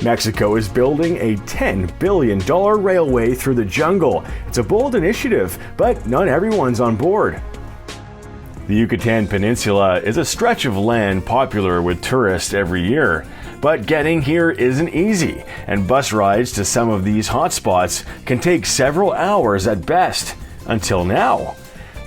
Mexico is building a $10 billion railway through the jungle. It's a bold initiative, but not everyone's on board. The Yucatan Peninsula is a stretch of land popular with tourists every year. But getting here isn't easy, and bus rides to some of these hotspots can take several hours at best. Until now.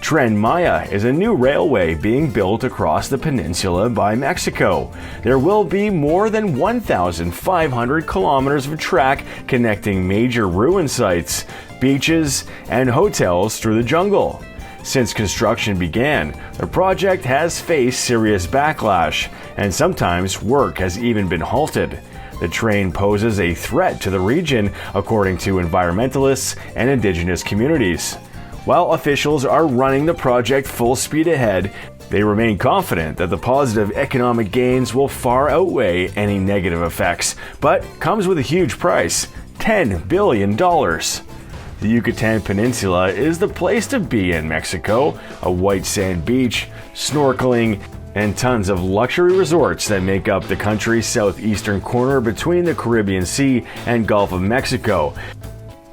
Tren Maya is a new railway being built across the peninsula by Mexico. There will be more than 1,500 kilometers of track connecting major ruin sites, beaches, and hotels through the jungle. Since construction began, the project has faced serious backlash, and sometimes work has even been halted. The train poses a threat to the region, according to environmentalists and indigenous communities. While officials are running the project full speed ahead, they remain confident that the positive economic gains will far outweigh any negative effects, but comes with a huge price: $10 billion. The Yucatan Peninsula is the place to be in Mexico, a white sand beach, snorkeling, and tons of luxury resorts that make up the country's southeastern corner between the Caribbean Sea and Gulf of Mexico.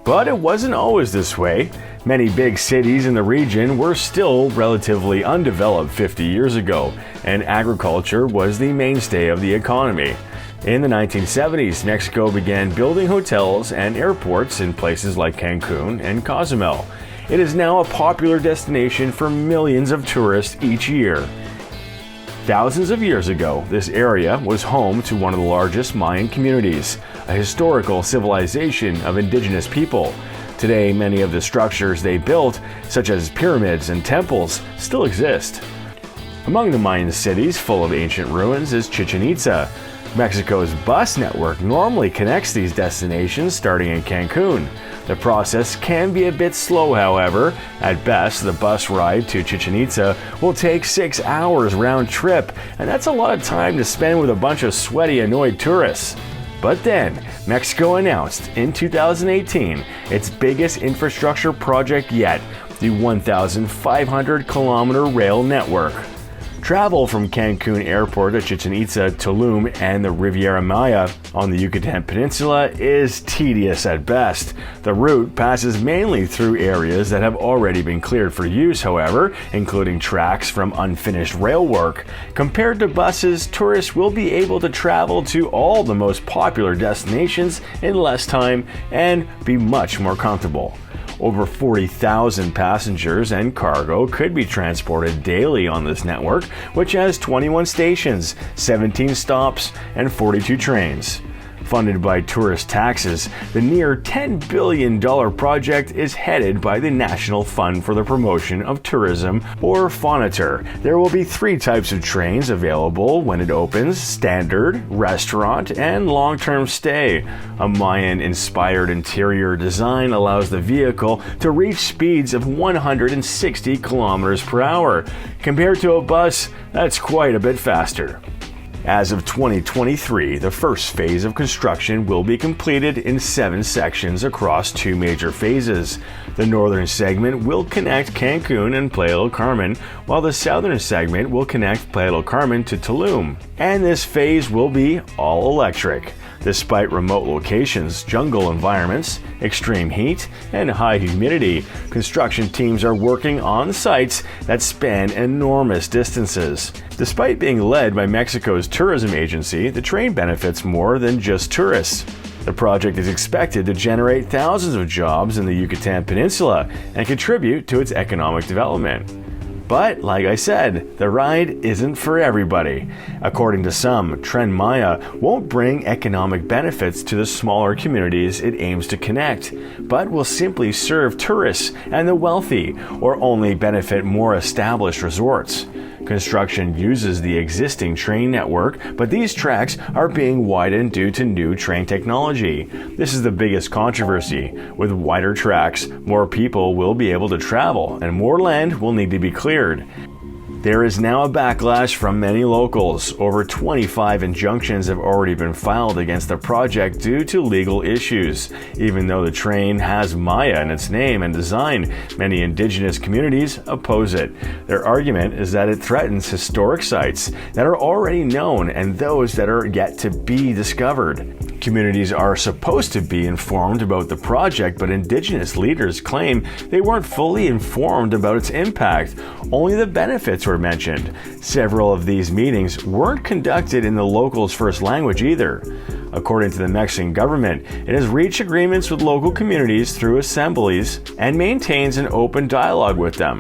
But it wasn't always this way. Many big cities in the region were still relatively undeveloped 50 years ago, and agriculture was the mainstay of the economy. In the 1970s, Mexico began building hotels and airports in places like Cancun and Cozumel. It is now a popular destination for millions of tourists each year. Thousands of years ago, this area was home to one of the largest Mayan communities, a historical civilization of indigenous people. Today, many of the structures they built, such as pyramids and temples, still exist. Among the Mayan cities full of ancient ruins is Chichen Itza. Mexico's bus network normally connects these destinations starting in Cancun. The process can be a bit slow, however. At best, the bus ride to Chichen Itza will take 6 hours round trip, and that's a lot of time to spend with a bunch of sweaty, annoyed tourists. But then, Mexico announced in 2018 its biggest infrastructure project yet, the 1,500-kilometer rail network. Travel from Cancun Airport to Chichen Itza, Tulum, and the Riviera Maya on the Yucatan Peninsula is tedious at best. The route passes mainly through areas that have already been cleared for use, however, including tracks from unfinished rail work. Compared to buses, tourists will be able to travel to all the most popular destinations in less time and be much more comfortable. Over 40,000 passengers and cargo could be transported daily on this network, which has 21 stations, 17 stops, and 42 trains. Funded by tourist taxes, the near $10 billion project is headed by the National Fund for the Promotion of Tourism, or Fonatur. There will be 3 types of trains available when it opens: standard, restaurant, and long-term stay. A Mayan-inspired interior design allows the vehicle to reach speeds of 160 kilometers per hour. Compared to a bus, that's quite a bit faster. As of 2023, the first phase of construction will be completed in 7 sections across 2 major phases. The northern segment will connect Cancun and Playa del Carmen, while the southern segment will connect Playa del Carmen to Tulum. And this phase will be all electric. Despite remote locations, jungle environments, extreme heat, and high humidity, construction teams are working on sites that span enormous distances. Despite being led by Mexico's tourism agency, the train benefits more than just tourists. The project is expected to generate thousands of jobs in the Yucatan Peninsula and contribute to its economic development. But, like I said, the ride isn't for everybody. According to some, Tren Maya won't bring economic benefits to the smaller communities it aims to connect, but will simply serve tourists and the wealthy, or only benefit more established resorts. Construction uses the existing train network, but these tracks are being widened due to new train technology. This is the biggest controversy. With wider tracks, more people will be able to travel, and more land will need to be cleared. There is now a backlash from many locals. Over 25 injunctions have already been filed against the project due to legal issues. Even though the train has Maya in its name and design, many indigenous communities oppose it. Their argument is that it threatens historic sites that are already known and those that are yet to be discovered. Communities are supposed to be informed about the project, but Indigenous leaders claim they weren't fully informed about its impact. Only the benefits were mentioned. Several of these meetings weren't conducted in the locals' first language either. According to the Mexican government, it has reached agreements with local communities through assemblies and maintains an open dialogue with them.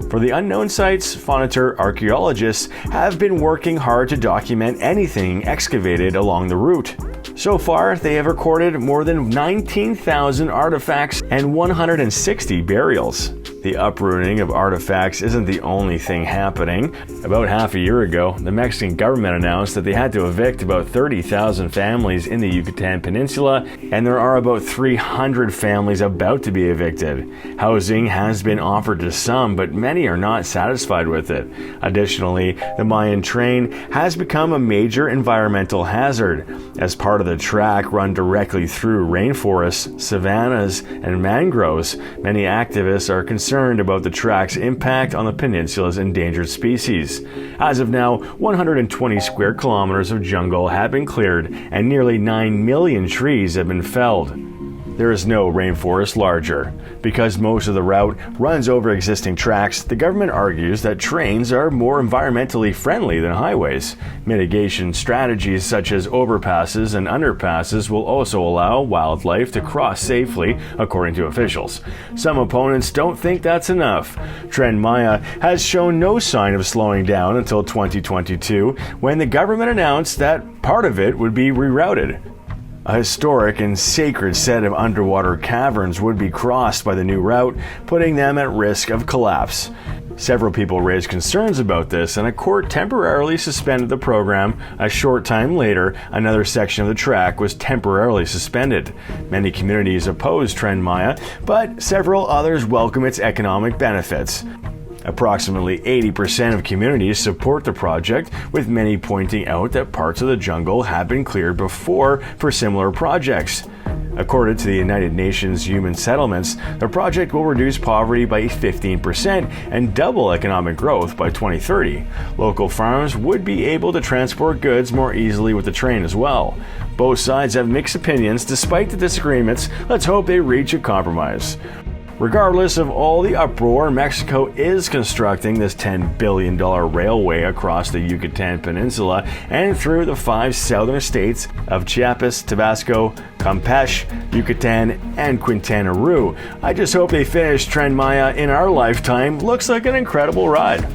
For the unknown sites, Faunatur archaeologists have been working hard to document anything excavated along the route. So far, they have recorded more than 19,000 artifacts and 160 burials. The uprooting of artifacts isn't the only thing happening. About half a year ago, the Mexican government announced that they had to evict about 30,000 families in the Yucatan Peninsula, and there are about 300 families about to be evicted. Housing has been offered to some, but many are not satisfied with it. Additionally, the Mayan train has become a major environmental hazard. As part of the track run directly through rainforests, savannas, and mangroves, many activists are concerned about the track's impact on the peninsula's endangered species. As of now, 120 square kilometers of jungle have been cleared and nearly 9 million trees have been felled. There is no rainforest larger. Because most of the route runs over existing tracks, the government argues that trains are more environmentally friendly than highways. Mitigation strategies such as overpasses and underpasses will also allow wildlife to cross safely, according to officials. Some opponents don't think that's enough. Tren Maya has shown no sign of slowing down until 2022, when the government announced that part of it would be rerouted. A historic and sacred set of underwater caverns would be crossed by the new route, putting them at risk of collapse. Several people raised concerns about this, and a court temporarily suspended the program. A short time later, another section of the track was temporarily suspended. Many communities oppose Tren Maya, but several others welcome its economic benefits. Approximately 80% of communities support the project, with many pointing out that parts of the jungle have been cleared before for similar projects. According to the United Nations Human Settlements, the project will reduce poverty by 15% and double economic growth by 2030. Local farms would be able to transport goods more easily with the train as well. Both sides have mixed opinions. Despite the disagreements, let's hope they reach a compromise. Regardless of all the uproar, Mexico is constructing this $10 billion railway across the Yucatan Peninsula and through the 5 southern states of Chiapas, Tabasco, Campeche, Yucatan, and Quintana Roo. I just hope they finish Tren Maya in our lifetime. Looks like an incredible ride.